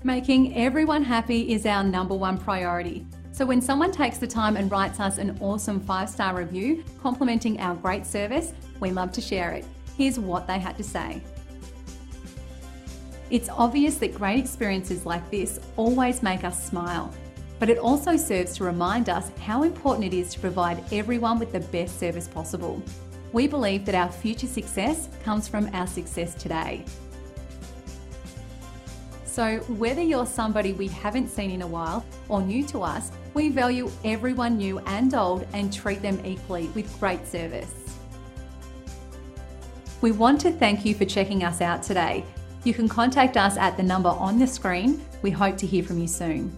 Making everyone happy is our #1 priority. So when someone takes the time and writes us an awesome 5-star review complimenting our great service, we love to share it. Here's what they had to say. It's obvious that great experiences like this always make us smile, but it also serves to remind us how important it is to provide everyone with the best service possible. We believe that our future success comes from our success today. So whether you're somebody we haven't seen in a while or new to us, we value everyone new and old and treat them equally with great service. We want to thank you for checking us out today. You can contact us at the number on the screen. We hope to hear from you soon.